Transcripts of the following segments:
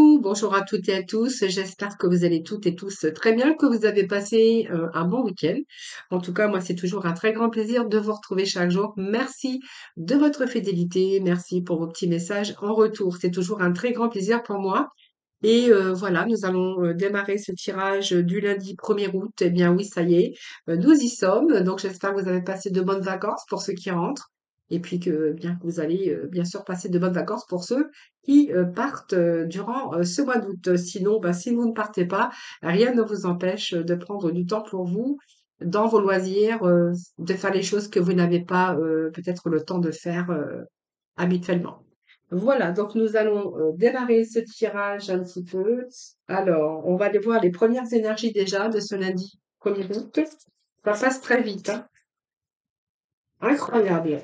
Coucou, bonjour à toutes et à tous. J'espère que vous allez toutes et tous très bien, que vous avez passé un bon week-end. En tout cas, moi, c'est toujours un très grand plaisir de vous retrouver chaque jour. Merci de votre fidélité. Merci pour vos petits messages en retour. C'est toujours un très grand plaisir pour moi. Et voilà, nous allons démarrer ce tirage du lundi 1er août. Eh bien oui, ça y est, nous y sommes. Donc j'espère que vous avez passé de bonnes vacances pour ceux qui rentrent. Et puis que bien que vous allez bien sûr passer de bonnes vacances pour ceux qui partent durant ce mois d'août. Sinon, bah, si vous ne partez pas, rien ne vous empêche de prendre du temps pour vous dans vos loisirs, de faire les choses que vous n'avez pas peut-être le temps de faire habituellement. Voilà, donc nous allons démarrer ce tirage un petit peu. Alors, on va aller voir les premières énergies déjà de ce lundi 1er août. Ça passe très vite, hein. Incroyable.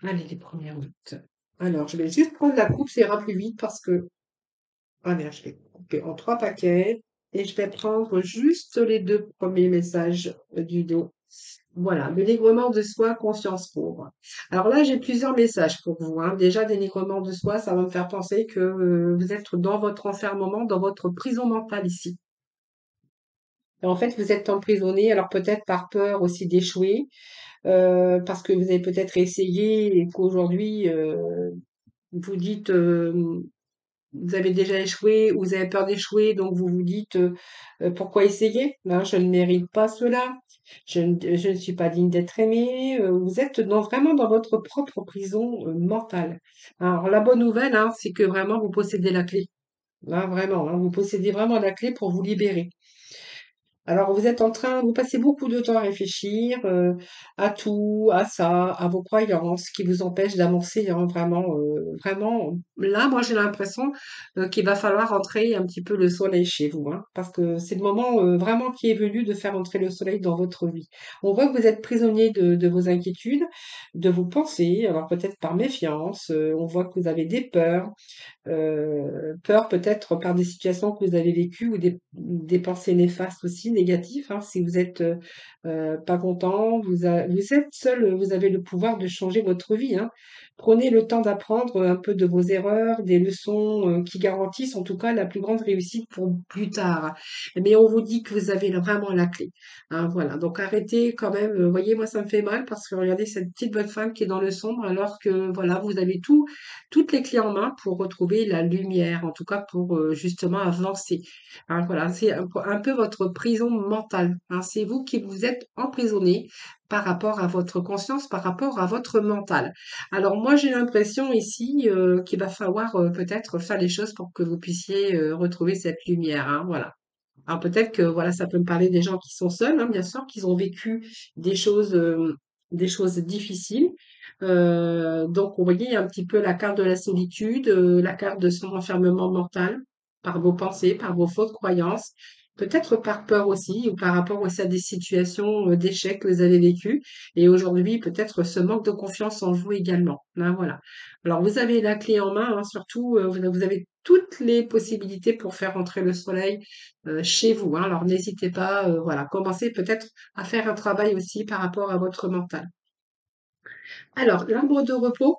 Allez, les 1er août. Alors, je vais juste prendre la coupe, ça ira plus vite parce que... Ah merde, je vais couper en 3 paquets et je vais prendre juste les 2 premiers messages du dos. Voilà, dénigrement de soi, conscience pauvre. Alors là, j'ai plusieurs messages pour vous, hein. Déjà, dénigrement de soi, ça va me faire penser que vous êtes dans votre enfermement, dans votre prison mentale ici. Et en fait, vous êtes emprisonné, alors peut-être par peur aussi d'échouer, parce que vous avez peut-être essayé et qu'aujourd'hui, vous dites, vous avez déjà échoué ou vous avez peur d'échouer, donc vous vous dites pourquoi essayer? Hein, je ne mérite pas cela, je ne suis pas digne d'être aimé. Vous êtes vraiment dans votre propre prison mentale. Alors la bonne nouvelle, hein, c'est que vraiment vous possédez la clé. Là, vraiment, hein, vous possédez vraiment la clé pour vous libérer. Alors, vous êtes en train, vous passez beaucoup de temps à réfléchir à tout, à ça, à vos croyances qui vous empêchent d'avancer, hein, vraiment, vraiment. Là, moi, j'ai l'impression qu'il va falloir entrer un petit peu le soleil chez vous, hein, parce que c'est le moment vraiment qui est venu de faire entrer le soleil dans votre vie. On voit que vous êtes prisonnier de vos inquiétudes, de vos pensées, alors peut-être par méfiance, on voit que vous avez des peurs, peur peut-être par des situations que vous avez vécues ou des pensées néfastes aussi, négatives, hein. Si vous êtes pas content, vous êtes seul, vous avez le pouvoir de changer votre vie, hein. Prenez le temps d'apprendre un peu de vos erreurs, des leçons qui garantissent en tout cas la plus grande réussite pour plus tard. Mais on vous dit que vous avez vraiment la clé, hein, voilà. Donc arrêtez quand même. Voyez, moi ça me fait mal parce que regardez cette petite bonne femme qui est dans le sombre alors que voilà, vous avez toutes les clés en main pour retrouver la lumière, en tout cas pour justement avancer. Hein, voilà, c'est un peu votre prison mentale, hein. C'est vous qui vous êtes emprisonné par rapport à votre conscience, par rapport à votre mental. Alors moi, j'ai l'impression ici qu'il va falloir peut-être faire les choses pour que vous puissiez retrouver cette lumière, hein, voilà. Alors peut-être que voilà, ça peut me parler des gens qui sont seuls, hein, bien sûr, qui ont vécu des choses, des choses difficiles. Donc, vous voyez un petit peu la carte de la solitude, la carte de son enfermement mental, par vos pensées, par vos fausses croyances, peut-être par peur aussi, ou par rapport aussi à des situations d'échec que vous avez vécues. Et aujourd'hui, peut-être ce manque de confiance en vous également. Hein, voilà. Alors, vous avez la clé en main, hein, surtout, vous avez toutes les possibilités pour faire entrer le soleil chez vous, hein. Alors n'hésitez pas, voilà, commencez peut-être à faire un travail aussi par rapport à votre mental. Alors, l'arbre de repos,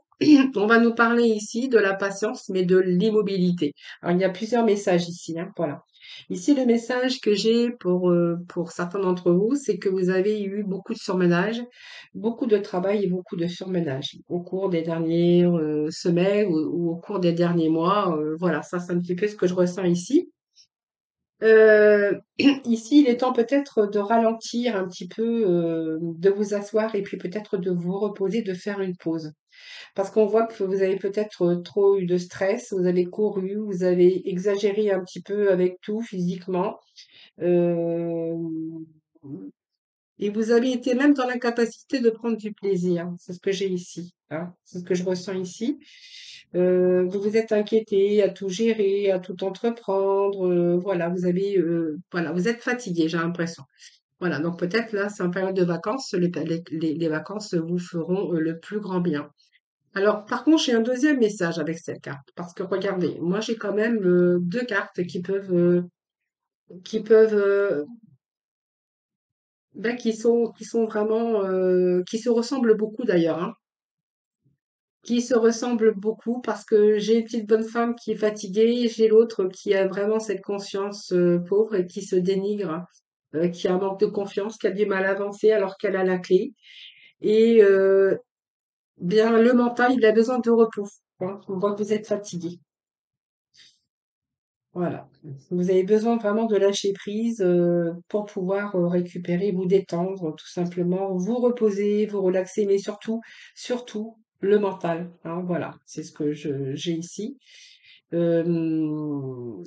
on va nous parler ici de la patience, mais de l'immobilité. Alors, il y a plusieurs messages ici, hein, voilà. Ici, le message que j'ai pour certains d'entre vous, c'est que vous avez eu beaucoup de surmenage, beaucoup de travail et beaucoup de surmenage au cours des dernières semaines ou au cours des derniers mois. Voilà, ça, c'est un petit peu ce que je ressens ici. Ici, il est temps peut-être de ralentir un petit peu, de vous asseoir et puis peut-être de vous reposer, de faire une pause. Parce qu'on voit que vous avez peut-être trop eu de stress, vous avez couru, vous avez exagéré un petit peu avec tout physiquement, heu, et vous avez été même dans l'incapacité de prendre du plaisir. C'est ce que j'ai ici, hein, c'est ce que je ressens ici. Vous vous êtes inquiété à tout gérer, à tout entreprendre, voilà, vous avez, voilà, vous êtes fatigué, j'ai l'impression. Voilà, donc peut-être là, c'est en période de vacances, les vacances vous feront, le plus grand bien. Alors par contre, j'ai un deuxième message avec cette carte parce que regardez, moi j'ai quand même, 2 cartes qui peuvent, ben, qui sont vraiment, qui se ressemblent beaucoup d'ailleurs, hein. Qui se ressemblent beaucoup parce que j'ai une petite bonne femme qui est fatiguée, j'ai l'autre qui a vraiment cette conscience pauvre et qui se dénigre, qui a un manque de confiance, qui a du mal à avancer alors qu'elle a la clé. Et bien, le mental, il a besoin de repos, hein. On voit que vous êtes fatigué. Voilà. Vous avez besoin vraiment de lâcher prise pour pouvoir récupérer, vous détendre, tout simplement, vous reposer, vous relaxer, mais surtout, surtout le mental, hein, voilà, c'est ce que j'ai ici. Euh,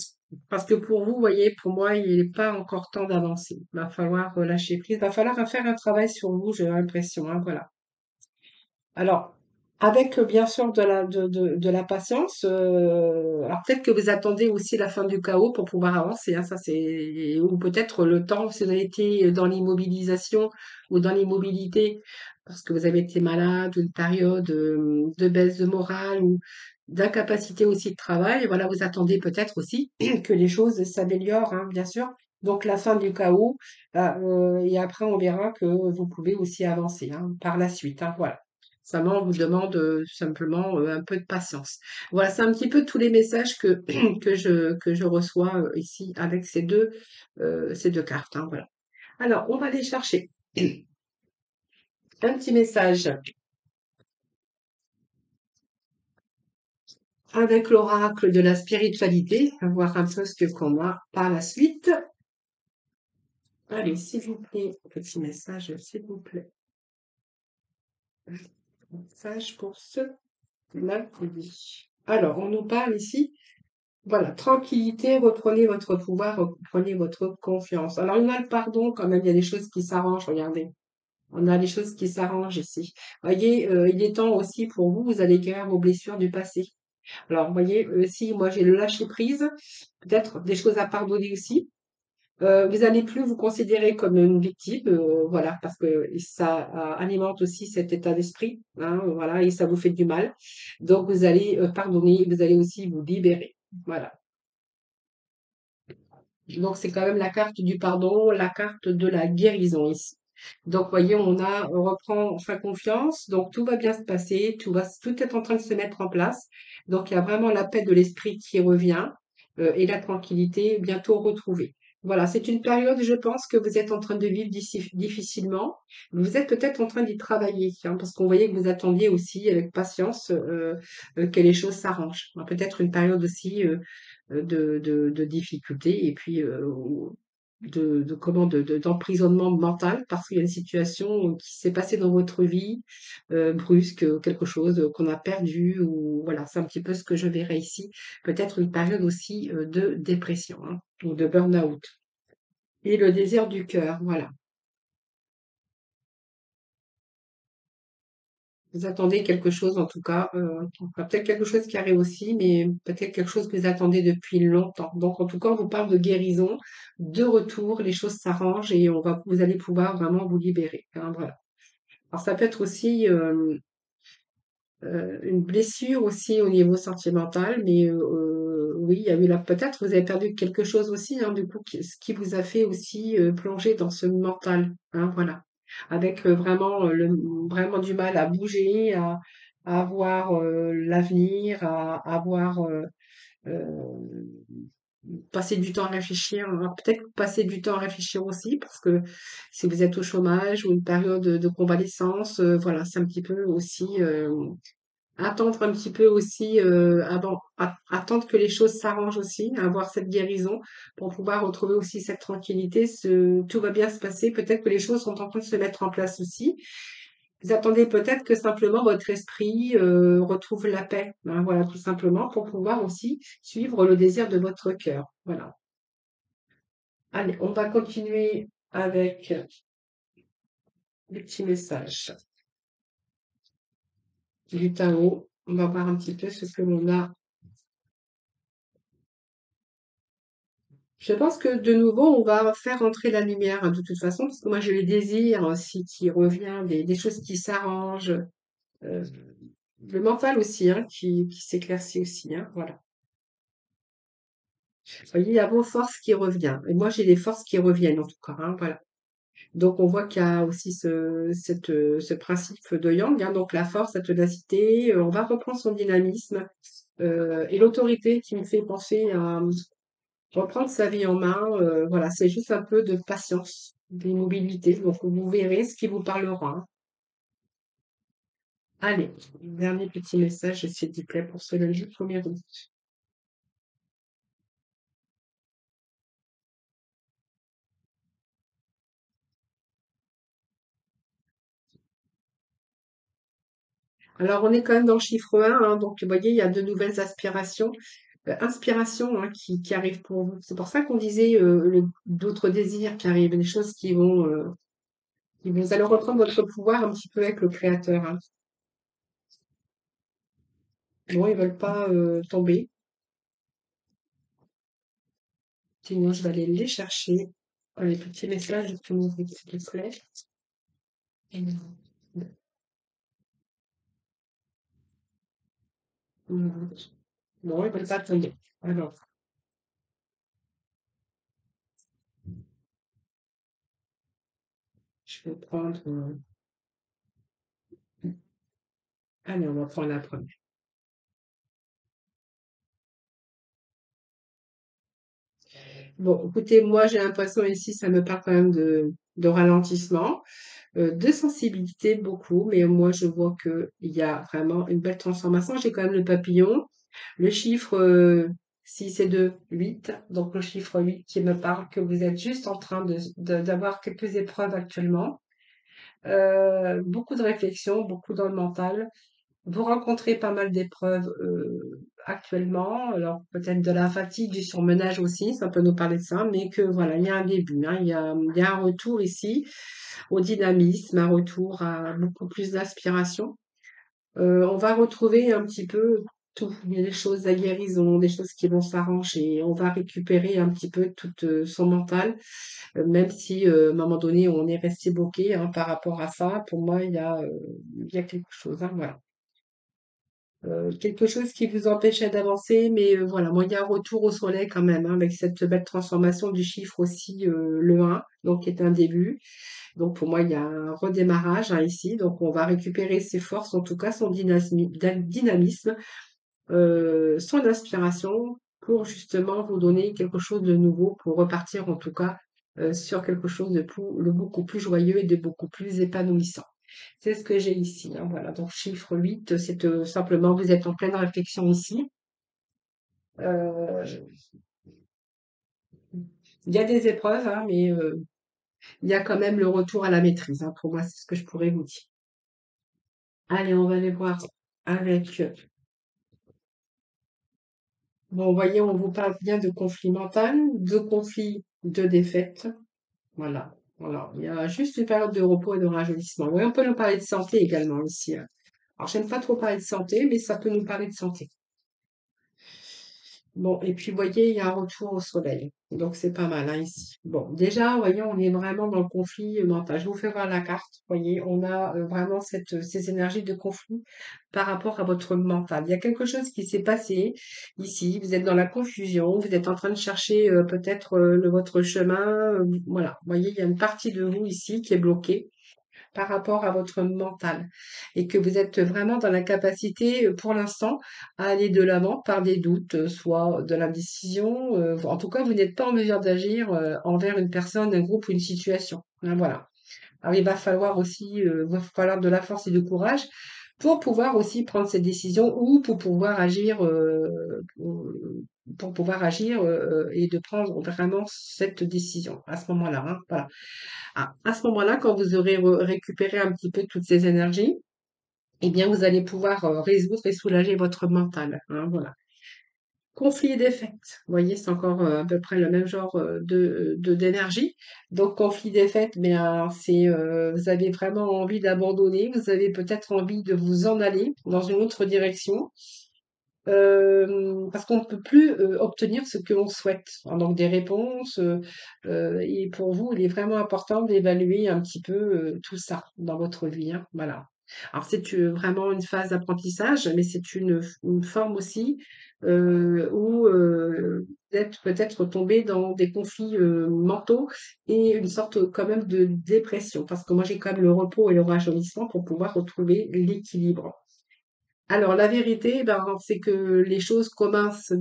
Parce que pour vous, voyez, pour moi, il n'est pas encore temps d'avancer. Il va falloir lâcher prise, il va falloir faire un travail sur vous, j'ai l'impression, hein, voilà. Alors, avec bien sûr de la patience, alors peut-être que vous attendez aussi la fin du chaos pour pouvoir avancer, hein, ça c'est, ou peut-être le temps, si vous avez été dans l'immobilisation ou dans l'immobilité, parce que vous avez été malade, ou une période de baisse de morale ou d'incapacité aussi de travail, voilà, vous attendez peut-être aussi que les choses s'améliorent, hein, bien sûr. Donc la fin du chaos, et après on verra que vous pouvez aussi avancer, hein, par la suite, hein, voilà. Seulement, on vous demande simplement un peu de patience. Voilà, c'est un petit peu tous les messages que je reçois ici avec ces deux cartes, hein, voilà. Alors, on va aller chercher un petit message avec l'oracle de la spiritualité, voir un peu ce que qu'on a par la suite. Allez, s'il vous plaît, petit message, s'il vous plaît. Message pour ce mercredi. Alors, on nous parle ici. Voilà, tranquillité, reprenez votre pouvoir, reprenez votre confiance. Alors, il y a le pardon quand même, il y a des choses qui s'arrangent, regardez. On a des choses qui s'arrangent ici. Voyez, il est temps aussi pour vous, vous allez guérir vos blessures du passé. Alors, voyez, si moi j'ai le lâcher prise, peut-être des choses à pardonner aussi. Vous allez plus vous considérer comme une victime, voilà, parce que ça alimente aussi cet état d'esprit, hein, voilà, et ça vous fait du mal. Donc, vous allez pardonner, vous allez aussi vous libérer. Voilà. Donc, c'est quand même la carte du pardon, la carte de la guérison ici. Donc, voyez, on reprend sa confiance. Donc, tout va bien se passer. Tout est en train de se mettre en place. Donc, il y a vraiment la paix de l'esprit qui revient, et la tranquillité bientôt retrouvée. Voilà, c'est une période, je pense, que vous êtes en train de vivre difficilement. Vous êtes peut-être en train d'y travailler, hein, parce qu'on voyait que vous attendiez aussi avec patience, que les choses s'arrangent. Peut-être une période aussi, de difficultés et puis d'emprisonnement mental parce qu'il y a une situation qui s'est passée dans votre vie, brusque, quelque chose qu'on a perdu ou voilà, c'est un petit peu ce que je verrai ici. Peut-être une période aussi de dépression, hein, ou de burn-out. Et le désir du cœur, voilà. Vous attendez quelque chose en tout cas, enfin, peut-être quelque chose qui arrive aussi, mais peut-être quelque chose que vous attendez depuis longtemps. Donc en tout cas, on vous parle de guérison, de retour, les choses s'arrangent et vous allez pouvoir vraiment vous libérer, hein, voilà. Alors ça peut être aussi une blessure aussi au niveau sentimental, mais oui, il y a eu là peut-être vous avez perdu quelque chose aussi, hein, du coup, ce qui vous a fait aussi plonger dans ce mental, hein, voilà, avec vraiment vraiment du mal à bouger, à voir l'avenir, à voir passer du temps à réfléchir. Alors, peut-être passer du temps à réfléchir aussi, parce que si vous êtes au chômage ou une période de convalescence, voilà, c'est un petit peu aussi attendre un petit peu aussi avant, attendre que les choses s'arrangent aussi, avoir cette guérison pour pouvoir retrouver aussi cette tranquillité. Tout va bien se passer. Peut-être que les choses sont en train de se mettre en place aussi. Vous attendez peut-être que simplement votre esprit retrouve la paix, hein, voilà, tout simplement, pour pouvoir aussi suivre le désir de votre cœur. Voilà. Allez, on va continuer avec les petits messages du tarot. On va voir un petit peu ce que l'on a. Je pense que de nouveau, on va faire entrer la lumière, hein, de toute façon, parce que moi j'ai le désir aussi qui revient, des choses qui s'arrangent, euh, le mental aussi, hein, qui s'éclaircit aussi, hein, voilà. Vous voyez, il y a vos forces qui reviennent. Et moi j'ai des forces qui reviennent en tout cas, hein, voilà. Donc on voit qu'il y a aussi ce principe de yang, hein, donc la force, la ténacité, on va reprendre son dynamisme et l'autorité qui me fait penser à reprendre sa vie en main. Voilà, c'est juste un peu de patience, d'immobilité. Donc vous verrez ce qui vous parlera, hein. Allez, dernier petit message, s'il vous plaît, pour ce lundi 1er août. Alors, on est quand même dans le chiffre 1, hein, donc vous voyez, il y a de nouvelles aspirations, inspirations, hein, qui arrivent pour vous. C'est pour ça qu'on disait d'autres désirs qui arrivent, des choses vous allez reprendre votre pouvoir un petit peu avec le créateur, hein. Bon, ils veulent pas tomber, sinon je vais aller les chercher. Les petits messages de tout le monde, s'il vous plaît. Bon, ils veulent pas tomber. Alors, je vais prendre. Allez, on va prendre la première. Bon, écoutez, moi j'ai l'impression ici, ça me parle quand même de ralentissement, de sensibilité beaucoup, mais moi je vois que il y a vraiment une belle transformation. J'ai quand même le papillon, le chiffre 6 et 2, 8, donc le chiffre 8 qui me parle que vous êtes juste en train d'avoir quelques épreuves actuellement. Beaucoup de réflexion, beaucoup dans le mental. Vous rencontrez pas mal d'épreuves actuellement, alors peut-être de la fatigue, du surmenage aussi, ça peut nous parler de ça, mais que voilà, il y a un début, hein, il y a un retour ici au dynamisme, un retour à beaucoup plus d'aspiration. On va retrouver un petit peu tout, il y a des choses à guérison, des choses qui vont s'arranger, on va récupérer un petit peu tout son mental, même si à un moment donné on est resté bloqué, hein, par rapport à ça. Pour moi, il y a quelque chose, hein, voilà. Quelque chose qui vous empêchait d'avancer, mais voilà, moi, il y a un retour au soleil quand même, hein, avec cette belle transformation du chiffre aussi, le 1, donc qui est un début. Donc pour moi, il y a un redémarrage, hein, ici. Donc on va récupérer ses forces, en tout cas son dynamisme, son inspiration pour justement vous donner quelque chose de nouveau, pour repartir en tout cas sur quelque chose de beaucoup plus joyeux et de beaucoup plus épanouissant. C'est ce que j'ai ici, hein, voilà. Donc chiffre 8, c'est simplement, vous êtes en pleine réflexion ici. Euh, il y a des épreuves, hein, mais il y a quand même le retour à la maîtrise, hein. Pour moi, c'est ce que je pourrais vous dire. Allez, on va aller voir avec. Bon, vous voyez, on vous parle bien de conflit mental, de conflit de défaite. Voilà. Voilà. Il y a juste une période de repos et de rajeunissement. Oui, on peut nous parler de santé également ici, hein. Alors, j'aime pas trop parler de santé, mais ça peut nous parler de santé. Bon, et puis, vous voyez, il y a un retour au soleil. Donc, c'est pas mal, hein, ici. Bon, déjà, vous voyez, on est vraiment dans le conflit mental. Je vous fais voir la carte. Vous voyez, on a vraiment ces énergies de conflit par rapport à votre mental. Il y a quelque chose qui s'est passé ici. Vous êtes dans la confusion. Vous êtes en train de chercher peut-être votre chemin. Voilà. Vous voyez, il y a une partie de vous ici qui est bloquée par rapport à votre mental et que vous êtes vraiment dans la capacité, pour l'instant, à aller de l'avant par des doutes, soit de l'indécision, en tout cas, vous n'êtes pas en mesure d'agir, envers une personne, un groupe ou une situation. Hein, voilà. Alors, il va falloir aussi, va falloir de la force et du courage pour pouvoir aussi prendre cette décision ou pour pouvoir agir, et de prendre vraiment cette décision à ce moment-là, hein, voilà. À ce moment-là, quand vous aurez récupéré un petit peu toutes ces énergies, eh bien, vous allez pouvoir résoudre et soulager votre mental, hein, voilà. Conflit et défaite. Vous voyez, c'est encore à peu près le même genre d'énergie. Donc, conflit défaite, mais c'est vous avez vraiment envie d'abandonner, vous avez peut-être envie de vous en aller dans une autre direction. Parce qu'on ne peut plus obtenir ce que l'on souhaite, hein, donc des réponses. Et pour vous, il est vraiment important d'évaluer un petit peu tout ça dans votre vie, hein, voilà. Alors c'est vraiment une phase d'apprentissage, mais c'est une forme aussi où vous êtes peut-être tombé dans des conflits mentaux et une sorte quand même de dépression, parce que moi j'ai quand même le repos et le rajeunissement pour pouvoir retrouver l'équilibre. Alors la vérité, ben, c'est que les choses commencent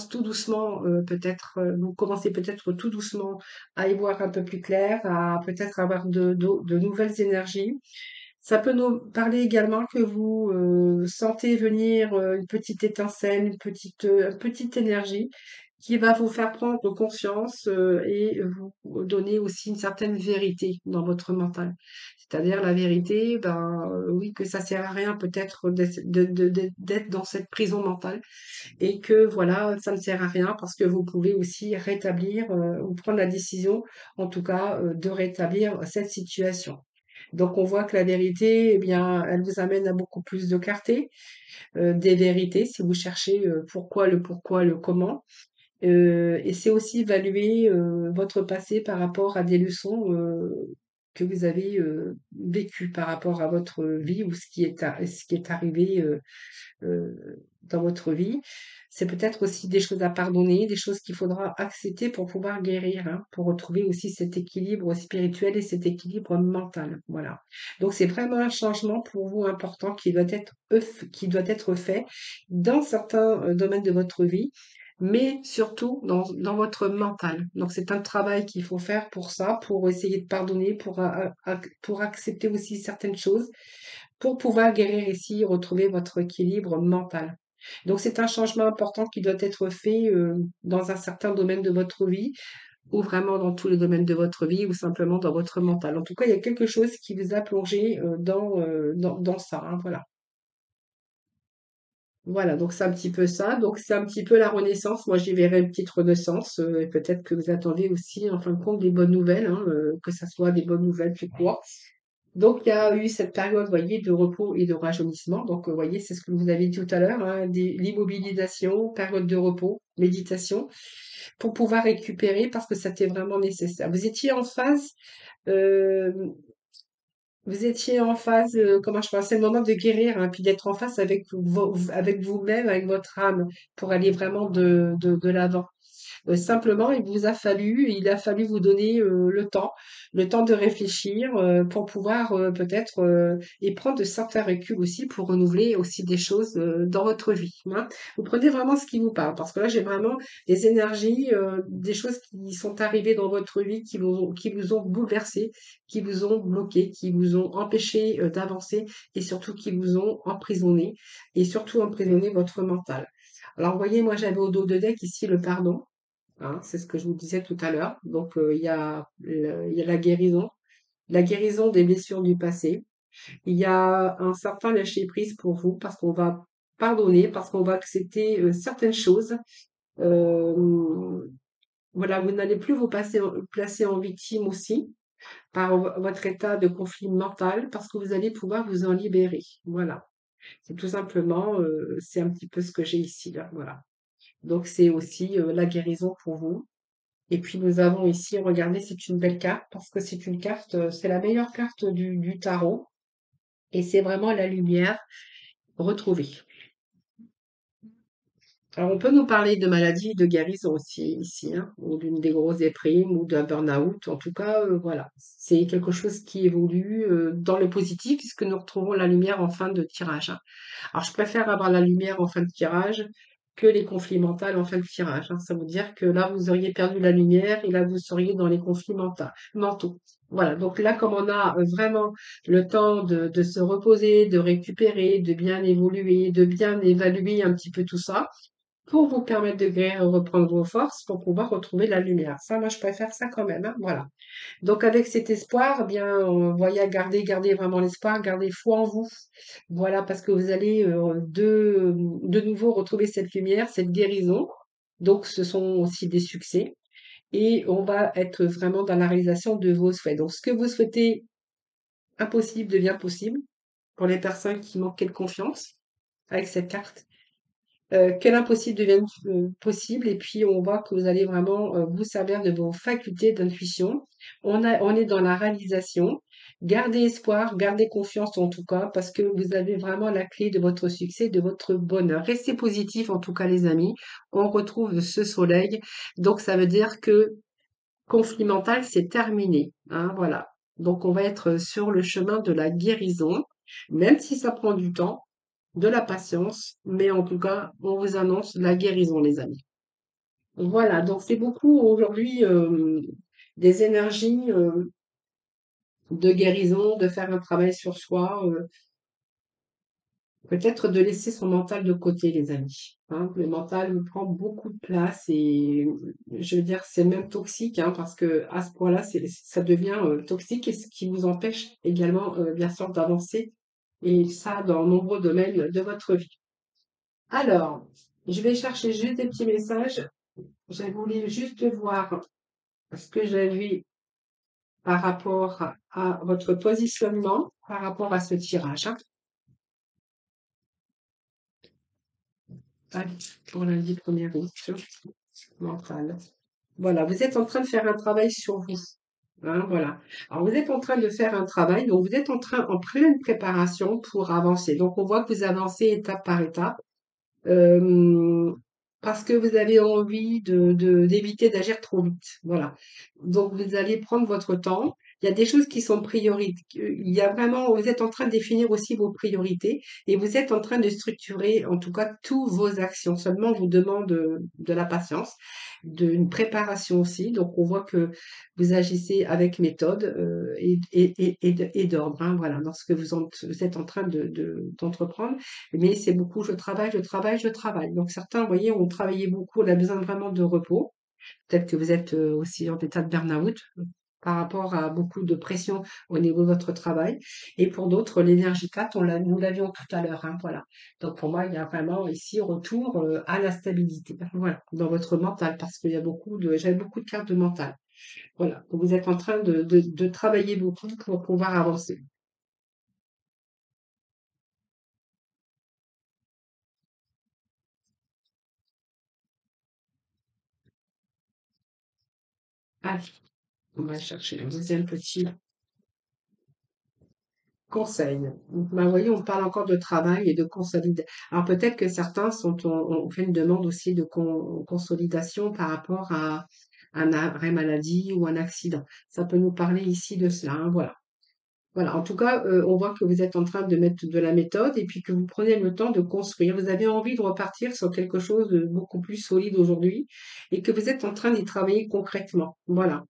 tout doucement, peut-être, vous commencez peut-être tout doucement à y voir un peu plus clair, à peut-être avoir de nouvelles énergies. Ça peut nous parler également que vous sentez venir une petite étincelle, une petite énergie qui va vous faire prendre conscience et vous donner aussi une certaine vérité dans votre mental. C'est-à-dire la vérité, ben oui, que ça sert à rien peut-être d'être dans cette prison mentale et que voilà, ça ne sert à rien parce que vous pouvez aussi rétablir ou prendre la décision, en tout cas, de rétablir cette situation. Donc on voit que la vérité, eh bien, elle vous amène à beaucoup plus de clarté, des vérités si vous cherchez pourquoi, le comment. Et c'est aussi évaluer votre passé par rapport à des leçons que vous avez vécues par rapport à votre vie ou ce qui est arrivé dans votre vie. C'est peut-être aussi des choses à pardonner, des choses qu'il faudra accepter pour pouvoir guérir, hein, pour retrouver aussi cet équilibre spirituel et cet équilibre mental. Voilà. Donc c'est vraiment un changement pour vous important qui doit être fait dans certains domaines de votre vie, mais surtout dans votre mental. Donc c'est un travail qu'il faut faire pour ça, pour essayer de pardonner, pour accepter aussi certaines choses pour pouvoir guérir ici, retrouver votre équilibre mental. Donc c'est un changement important qui doit être fait dans un certain domaine de votre vie, ou vraiment dans tous les domaines de votre vie, ou simplement dans votre mental. En tout cas, il y a quelque chose qui vous a plongé dans ça, hein, voilà. Voilà, donc c'est un petit peu ça. Donc c'est un petit peu la renaissance. Moi, j'y verrais une petite renaissance. Et peut-être que vous attendez aussi, en fin de compte, des bonnes nouvelles, hein, que ça soit des bonnes nouvelles tout court. Donc, il y a eu cette période, vous voyez, de repos et de rajeunissement. Donc, vous voyez, c'est ce que vous avez dit tout à l'heure, hein, l'immobilisation, période de repos, méditation, pour pouvoir récupérer parce que c'était vraiment nécessaire. Euh, vous étiez en phase, comment je pense, c'est le moment de guérir, hein, puis d'être en face avec vous-même, avec votre âme, pour aller vraiment de l'avant. Simplement, il a fallu vous donner le temps de réfléchir pour pouvoir peut-être et prendre de certains reculs aussi pour renouveler aussi des choses dans votre vie, hein. Vous prenez vraiment ce qui vous parle, parce que là, j'ai vraiment des énergies, des choses qui sont arrivées dans votre vie, qui vous ont bouleversé, qui vous ont bloqué, qui vous ont empêché d'avancer et surtout qui vous ont emprisonné et surtout emprisonné votre mental. Alors, vous voyez, moi, j'avais au dos de deck ici le pardon. Hein, c'est ce que je vous disais tout à l'heure. Donc, il y a la guérison des blessures du passé. Il y a un certain lâcher-prise pour vous parce qu'on va pardonner, parce qu'on va accepter certaines choses. Euh, voilà, vous n'allez plus placer en victime aussi par votre état de conflit mental parce que vous allez pouvoir vous en libérer. Voilà. C'est tout simplement, c'est un petit peu ce que j'ai ici, là. Voilà. Donc, c'est aussi la guérison pour vous. Et puis nous avons ici, regardez, c'est une belle carte parce que c'est une carte, c'est la meilleure carte du tarot et c'est vraiment la lumière retrouvée. Alors on peut nous parler de maladie, de guérison aussi ici, hein, ou d'une des grosses déprimes ou d'un burn-out. En tout cas, voilà, c'est quelque chose qui évolue dans le positif puisque nous retrouvons la lumière en fin de tirage, hein. Alors, je préfère avoir la lumière en fin de tirage que les conflits mentaux en fin de tirage, hein. Ça veut dire que là, vous auriez perdu la lumière et là, vous seriez dans les conflits mentaux. Voilà. Donc là, comme on a vraiment le temps de se reposer, de récupérer, de bien évoluer, de bien évaluer un petit peu tout ça, pour vous permettre de guérir et reprendre vos forces pour pouvoir retrouver la lumière. Ça, moi, je préfère ça quand même, hein. Voilà. Donc avec cet espoir, eh bien, voyez, gardez vraiment l'espoir, gardez foi en vous. Voilà, parce que vous allez de nouveau retrouver cette lumière, cette guérison. Donc ce sont aussi des succès. Et on va être vraiment dans la réalisation de vos souhaits. Donc ce que vous souhaitez impossible devient possible pour les personnes qui manquaient de confiance avec cette carte. que l'impossible devienne possible et puis on voit que vous allez vraiment vous servir de vos facultés d'intuition. On est dans la réalisation. Gardez espoir, gardez confiance en tout cas, parce que vous avez vraiment la clé de votre succès, de votre bonheur. Restez positif en tout cas, les amis. On retrouve ce soleil. Donc ça veut dire que conflit mental, c'est terminé. Hein, voilà. Donc on va être sur le chemin de la guérison, même si ça prend du temps, de la patience, mais en tout cas, on vous annonce la guérison, les amis. Voilà, donc c'est beaucoup aujourd'hui des énergies de guérison, de faire un travail sur soi, peut-être de laisser son mental de côté, les amis. Hein. Le mental prend beaucoup de place et je veux dire, c'est même toxique, hein, parce que à ce point-là, ça devient toxique et ce qui vous empêche également, bien sûr, d'avancer. Et ça, dans nombreux domaines de votre vie. Alors, je vais chercher juste des petits messages. Je voulais juste voir ce que j'avais par rapport à votre positionnement, par rapport à ce tirage. Hein. Allez, pour lundi 1er août, mental. Voilà, vous êtes en train de faire un travail sur vous. Hein, voilà. Alors, vous êtes en train de faire un travail, donc vous êtes en pleine préparation pour avancer. Donc, on voit que vous avancez étape par étape. euh, Parce que vous avez envie d'éviter d'agir trop vite. Voilà. Donc, vous allez prendre votre temps. Il y a des choses qui sont priorités. Il y a vraiment, vous êtes en train de définir aussi vos priorités et vous êtes en train de structurer, en tout cas, toutes vos actions. Seulement, on vous demande de la patience, d'une préparation aussi. Donc, on voit que vous agissez avec méthode et d'ordre. Hein, voilà, dans ce que vous êtes en train d'entreprendre. Mais c'est beaucoup, je travaille, je travaille, je travaille. Donc certains, vous voyez, ont travaillé beaucoup, on a besoin vraiment de repos. Peut-être que vous êtes aussi en état de burn-out par rapport à beaucoup de pression au niveau de votre travail. Et pour d'autres, l'énergie 4, nous l'avions tout à l'heure. Hein, voilà. Donc pour moi, il y a vraiment ici retour à la stabilité. Voilà, dans votre mental, parce qu'il y a j'avais beaucoup de cartes de mental. Voilà. Donc vous êtes en train de travailler beaucoup pour pouvoir avancer. Allez, on va chercher un deuxième petit conseil. Bah, vous voyez, on parle encore de travail et de consolidation. Alors peut-être que certains ont fait une demande aussi de consolidation par rapport à un arrêt maladie ou un accident. Ça peut nous parler ici de cela, hein, voilà. Voilà, en tout cas, on voit que vous êtes en train de mettre de la méthode et puis que vous prenez le temps de construire. Vous avez envie de repartir sur quelque chose de beaucoup plus solide aujourd'hui et que vous êtes en train d'y travailler concrètement. Voilà.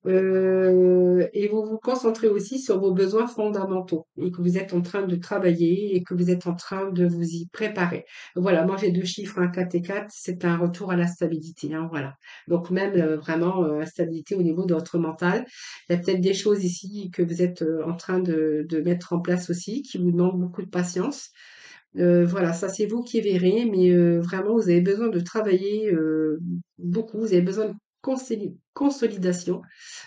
Et vous vous concentrez aussi sur vos besoins fondamentaux et que vous êtes en train de travailler et que vous êtes en train de vous y préparer. Voilà, moi j'ai deux chiffres, un 4 et 4, c'est un retour à la stabilité. Hein, voilà. Donc même vraiment la stabilité au niveau de votre mental. Il y a peut-être des choses ici que vous êtes en train de mettre en place aussi, qui vous demandent beaucoup de patience. Voilà, ça c'est vous qui verrez, mais vraiment vous avez besoin de travailler beaucoup, vous avez besoin de consolidation.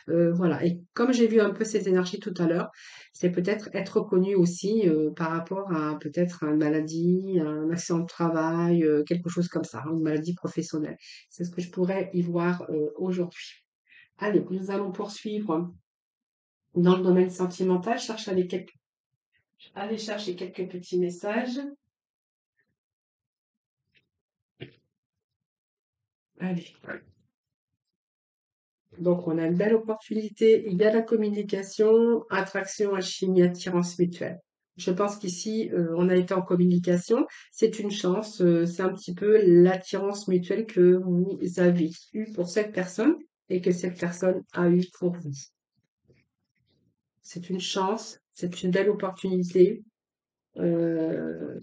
Voilà, et comme j'ai vu un peu ces énergies tout à l'heure, c'est peut-être être reconnu aussi par rapport à peut-être une maladie, un accident de travail, quelque chose comme ça, hein, une maladie professionnelle. C'est ce que je pourrais y voir aujourd'hui. Allez, nous allons poursuivre dans le domaine sentimental. Allez chercher quelques petits messages. Allez. Donc, on a une belle opportunité. Il y a la communication, attraction, alchimie, attirance mutuelle. Je pense qu'ici, on a été en communication. C'est une chance. C'est un petit peu l'attirance mutuelle que vous avez eue pour cette personne et que cette personne a eue pour vous. C'est une chance. C'est une belle opportunité. Euh,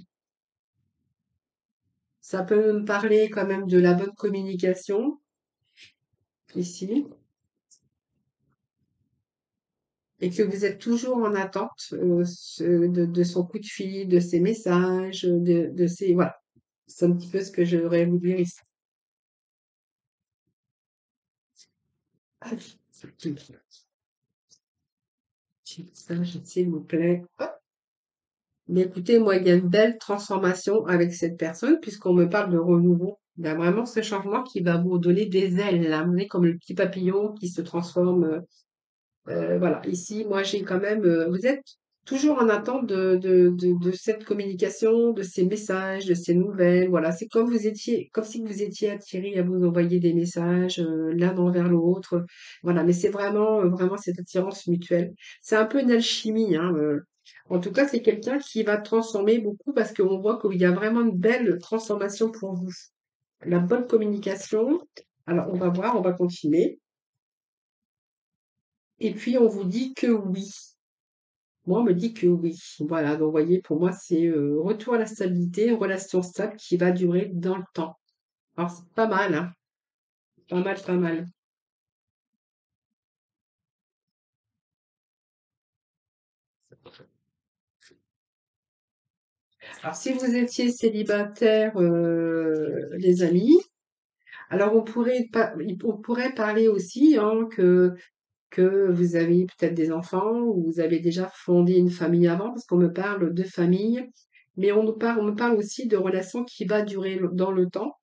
Ça peut me parler quand même de la bonne communication ici. Et que vous êtes toujours en attente de son coup de fil, de ses messages, de ses... Voilà, c'est un petit peu ce que j'aurais voulu dire ici. Ah, petit message, s'il vous plaît. Hop. Mais écoutez, moi, il y a une belle transformation avec cette personne puisqu'on me parle de renouveau. Il y a vraiment ce changement qui va vous donner des ailes, là. Vous voyez, comme le petit papillon qui se transforme. Voilà, ici, moi, j'ai quand même. Vous êtes toujours en attente de cette communication, de ces messages, de ces nouvelles. Voilà, c'est comme vous étiez, comme si vous étiez attiré à vous envoyer des messages l'un envers l'autre. Voilà, mais c'est vraiment, vraiment cette attirance mutuelle. C'est un peu une alchimie, hein. En tout cas, c'est quelqu'un qui va transformer beaucoup parce qu'on voit qu'il y a vraiment une belle transformation pour vous. La bonne communication. Alors, on va voir, on va continuer. Et puis, on vous dit que oui. Moi, on me dit que oui. Voilà, donc vous voyez, pour moi, c'est retour à la stabilité, une relation stable qui va durer dans le temps. Alors, c'est pas mal, hein. Pas mal, pas mal. Alors, si vous étiez célibataire, les amis, alors on pourrait parler aussi hein, que vous avez peut-être des enfants ou vous avez déjà fondé une famille avant, parce qu'on me parle de famille, mais on me parle aussi de relations qui va durer dans le temps,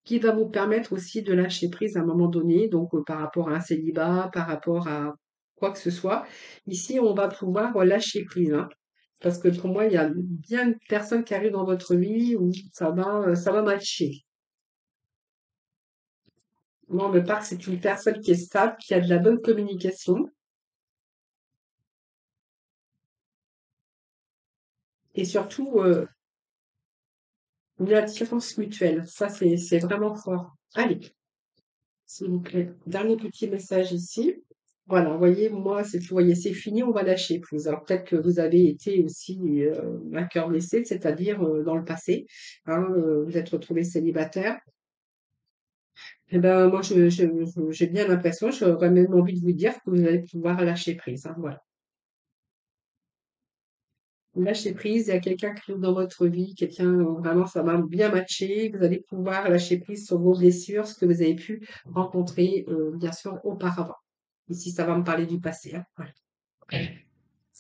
qui va vous permettre aussi de lâcher prise à un moment donné, donc par rapport à un célibat, par rapport à quoi que ce soit. Ici, on va pouvoir lâcher prise, hein, parce que pour moi, il y a bien une personne qui arrive dans votre vie où ça va matcher. Moi, on me parle que c'est une personne qui est stable, qui a de la bonne communication et surtout une attirance mutuelle. Ça, c'est vraiment fort. Allez, s'il vous plaît. Dernier petit message ici. Voilà, vous voyez, moi, vous voyez, c'est fini, on va lâcher prise. Alors peut-être que vous avez été aussi un cœur blessé, c'est-à-dire dans le passé, hein, vous êtes retrouvé célibataire. Eh ben, moi, j'ai bien l'impression, j'aurais même envie de vous dire que vous allez pouvoir lâcher prise, hein, voilà. Lâcher prise, il y a quelqu'un qui arrive dans votre vie, quelqu'un, vraiment, ça va bien matcher. Vous allez pouvoir lâcher prise sur vos blessures, ce que vous avez pu rencontrer, bien sûr, auparavant. Ici, ça va me parler du passé, hein, voilà.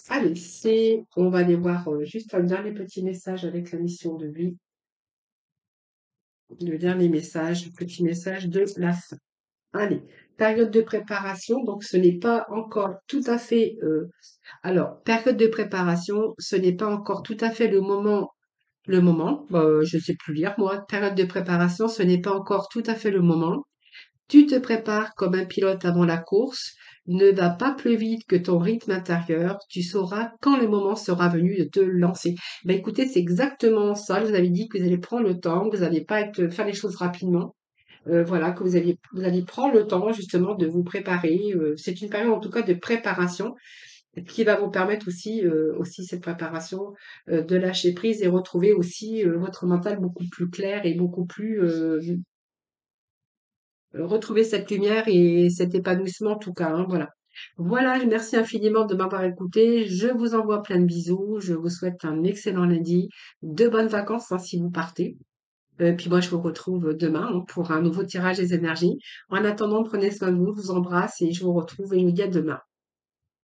Allez, on va aller voir juste un dernier petit message avec la mission de vie. Le dernier message, petit message de la fin. Allez, période de préparation, donc ce n'est pas encore tout à fait, alors, période de préparation, ce n'est pas encore tout à fait je ne sais plus lire moi, période de préparation, ce n'est pas encore tout à fait le moment. Tu te prépares comme un pilote avant la course. Ne va pas plus vite que ton rythme intérieur. Tu sauras quand le moment sera venu de te lancer. Ben écoutez, c'est exactement ça. Je vous avais dit que vous allez prendre le temps, que vous n'allez pas faire les choses rapidement. Voilà, que vous allez prendre le temps justement de vous préparer. C'est une période en tout cas de préparation qui va vous permettre aussi cette préparation de lâcher prise et retrouver aussi votre mental beaucoup plus clair et beaucoup plus retrouver cette lumière et cet épanouissement en tout cas, hein, voilà. Voilà, merci infiniment de m'avoir écouté. Je vous envoie plein de bisous. Je vous souhaite un excellent lundi, de bonnes vacances hein, si vous partez. Puis moi, je vous retrouve demain hein, pour un nouveau tirage des énergies. En attendant, prenez soin de vous, je vous embrasse et je vous retrouve et je vous dis à demain.